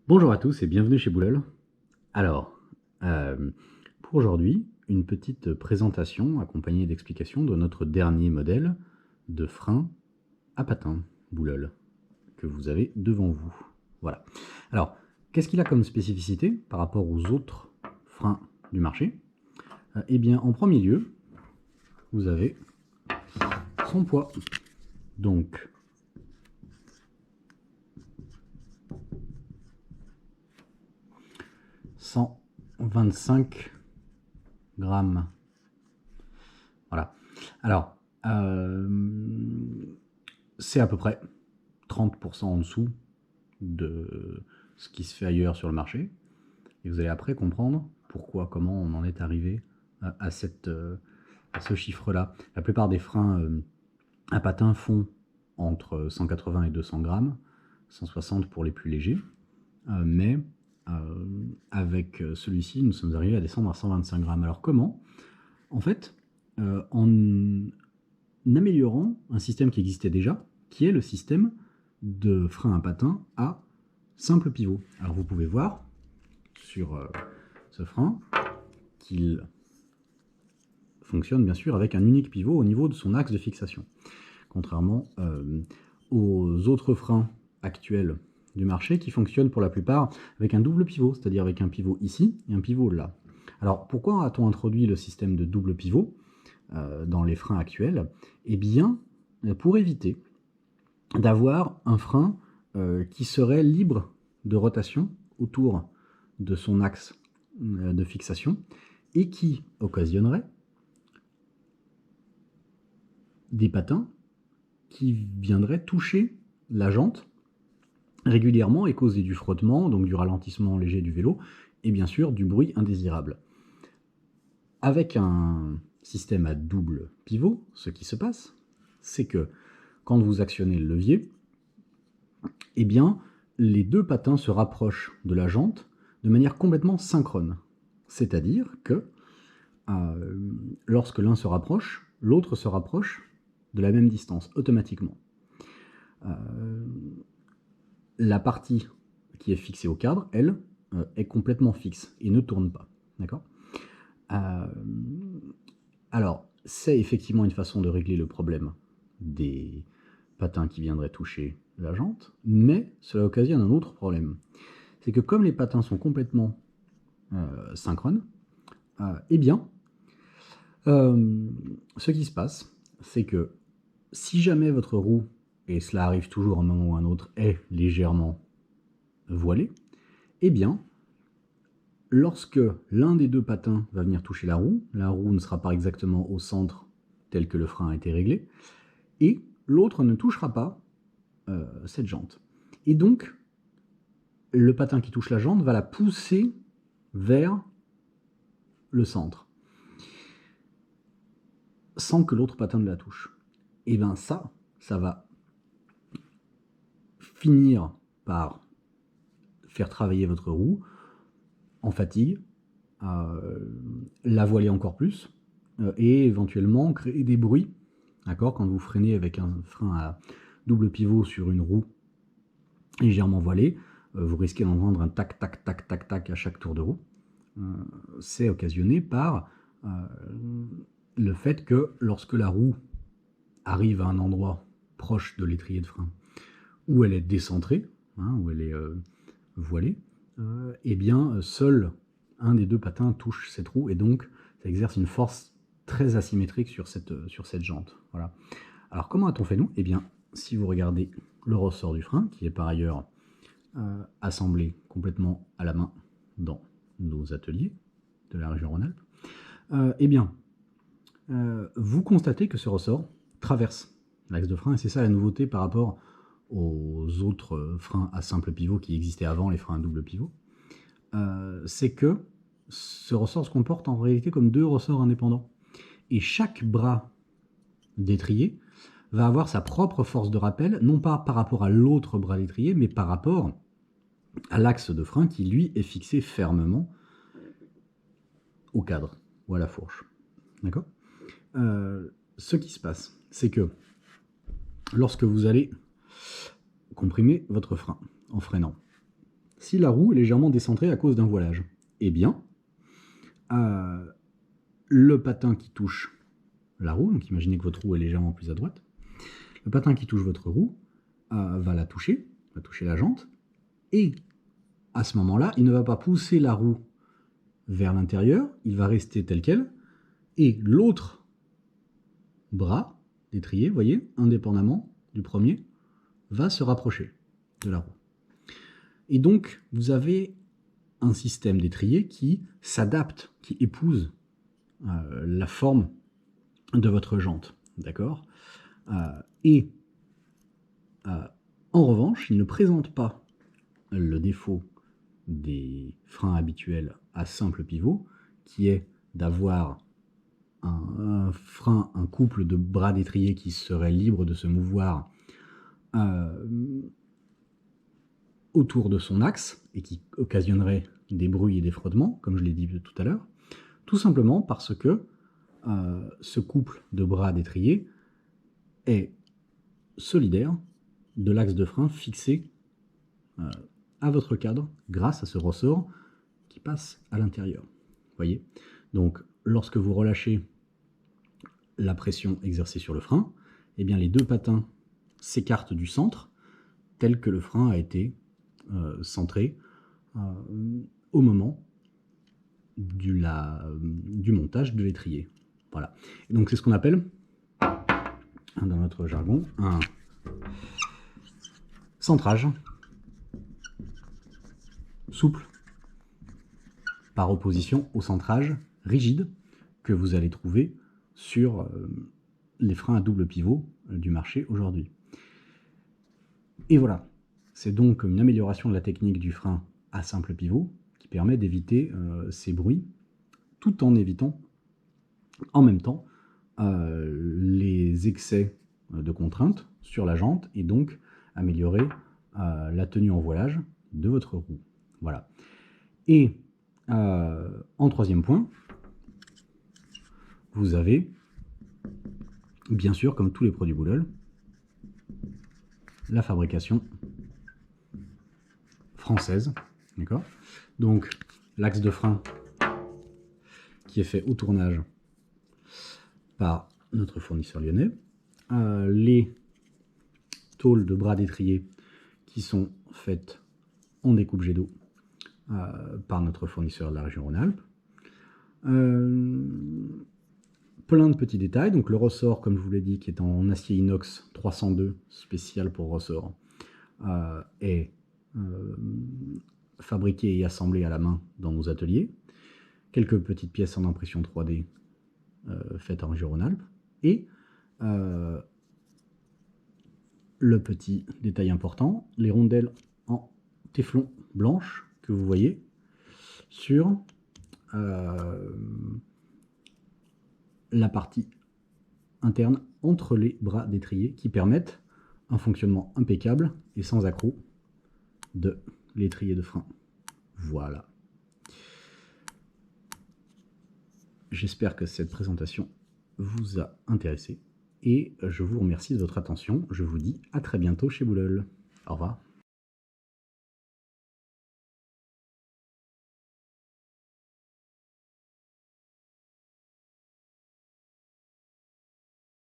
Bonjour à tous et bienvenue chez Bouleul. Alors, pour aujourd'hui, une petite présentation accompagnée d'explications de notre dernier modèle de frein à patins Bouleul que vous avez devant vous. Voilà. Alors, qu'est-ce qu'il a comme spécificité par rapport aux autres freins du marché? Eh bien, en premier lieu, vous avez son poids. Donc, 125 grammes. Voilà. Alors, c'est à peu près 30% en dessous de ce qui se fait ailleurs sur le marché. Et vous allez après comprendre pourquoi, comment on en est arrivé à ce chiffre-là. La plupart des freins à patins font entre 180 et 200 grammes, 160 pour les plus légers, mais avec celui-ci, nous sommes arrivés à descendre à 125 grammes. Alors comment? En fait, en améliorant un système qui existait déjà, qui est le système de frein à patin à simple pivot. Alors vous pouvez voir sur ce frein qu'il fonctionne bien sûr avec un unique pivot au niveau de son axe de fixation. Contrairement aux autres freins actuels du marché qui fonctionnent pour la plupart avec un double pivot, c'est-à-dire avec un pivot ici et un pivot là. Alors pourquoi a-t-on introduit le système de double pivot dans les freins actuels? Eh bien, pour éviter d'avoir un frein qui serait libre de rotation autour de son axe de fixation et qui occasionnerait des patins qui viendraient toucher la jante régulièrement et causer du frottement, donc du ralentissement léger du vélo, et bien sûr du bruit indésirable. Avec un système à double pivot, ce qui se passe, c'est que quand vous actionnez le levier, eh bien, les deux patins se rapprochent de la jante de manière complètement synchrone. C'est-à-dire que lorsque l'un se rapproche, l'autre se rapproche de la même distance, automatiquement. La partie qui est fixée au cadre, elle, est complètement fixe et ne tourne pas. D'accord? Alors, c'est effectivement une façon de régler le problème des patins qui viendraient toucher la jante, mais cela occasionne un autre problème. C'est que comme les patins sont complètement synchrones, eh bien, ce qui se passe, c'est que si jamais votre roue, et cela arrive toujours à un moment ou à un autre, est légèrement voilée, eh bien, lorsque l'un des deux patins va venir toucher la roue ne sera pas exactement au centre tel que le frein a été réglé, et l'autre ne touchera pas cette jante. Et donc, le patin qui touche la jante va la pousser vers le centre, sans que l'autre patin ne la touche. Et bien ça va finir par faire travailler votre roue en fatigue, la voiler encore plus, et éventuellement créer des bruits. D'accord, quand vous freinez avec un frein à double pivot sur une roue légèrement voilée, vous risquez d'entendre un tac, tac, tac, tac, tac à chaque tour de roue. C'est occasionné par le fait que lorsque la roue arrive à un endroit proche de l'étrier de frein où elle est décentrée, où elle est voilée, eh bien seul un des deux patins touche cette roue et donc ça exerce une force très asymétrique sur cette jante. Voilà. Alors comment a-t-on fait nous? Eh bien, si vous regardez le ressort du frein, qui est par ailleurs assemblé complètement à la main dans nos ateliers de la région Rhône-Alpes, eh bien, vous constatez que ce ressort traverse l'axe de frein, et c'est ça la nouveauté par rapport aux autres freins à simple pivot qui existaient avant les freins à double pivot, c'est que ce ressort se comporte en réalité comme deux ressorts indépendants. Et chaque bras d'étrier va avoir sa propre force de rappel, non pas par rapport à l'autre bras d'étrier, mais par rapport à l'axe de frein qui, lui, est fixé fermement au cadre ou à la fourche. D'accord? Ce qui se passe, c'est que lorsque vous allez comprimer votre frein en freinant, si la roue est légèrement décentrée à cause d'un voilage? Eh bien, le patin qui touche la roue, donc imaginez que votre roue est légèrement plus à droite, le patin qui touche votre roue va la toucher, va toucher la jante, et à ce moment-là, il ne va pas pousser la roue vers l'intérieur, il va rester tel quel, et l'autre bras d'étrier, vous voyez, indépendamment du premier, va se rapprocher de la roue. Et donc, vous avez un système d'étrier qui s'adapte, qui épouse la forme de votre jante, d'accord? Et en revanche, il ne présente pas le défaut des freins habituels à simple pivot, qui est d'avoir un frein, un couple de bras d'étrier qui serait libre de se mouvoir autour de son axe et qui occasionnerait des bruits et des frottements, comme je l'ai dit tout à l'heure, tout simplement parce que ce couple de bras d'étrier est solidaire de l'axe de frein fixé à votre cadre grâce à ce ressort qui passe à l'intérieur. Voyez ? Donc, lorsque vous relâchez la pression exercée sur le frein, eh bien les deux patins s'écartent du centre tel que le frein a été centré au moment du montage de l'étrier. Voilà. Et donc c'est ce qu'on appelle, dans notre jargon, un centrage souple par opposition au centrage rigide que vous allez trouver sur les freins à double pivot du marché aujourd'hui. Et voilà, c'est donc une amélioration de la technique du frein à simple pivot qui permet d'éviter ces bruits tout en évitant en même temps les excès de contraintes sur la jante et donc améliorer la tenue en voilage de votre roue. Voilà. Et en troisième point, vous avez, bien sûr, comme tous les produits Boulogne, la fabrication française. D'accord ? Donc, l'axe de frein qui est fait au tournage par notre fournisseur lyonnais, les tôles de bras d'étrier qui sont faites en découpe jet d'eau par notre fournisseur de la région Rhône-Alpes. Plein de petits détails, donc le ressort, comme je vous l'ai dit, qui est en acier inox 302, spécial pour ressort, est fabriqué et assemblé à la main dans nos ateliers. Quelques petites pièces en impression 3D faites en région Rhône-Alpes. Et le petit détail important, les rondelles en téflon blanche que vous voyez sur la partie interne entre les bras d'étrier qui permettent un fonctionnement impeccable et sans accroc de l'étrier de frein. Voilà. J'espère que cette présentation vous a intéressé et je vous remercie de votre attention. Je vous dis à très bientôt chez Boulogne. Au revoir.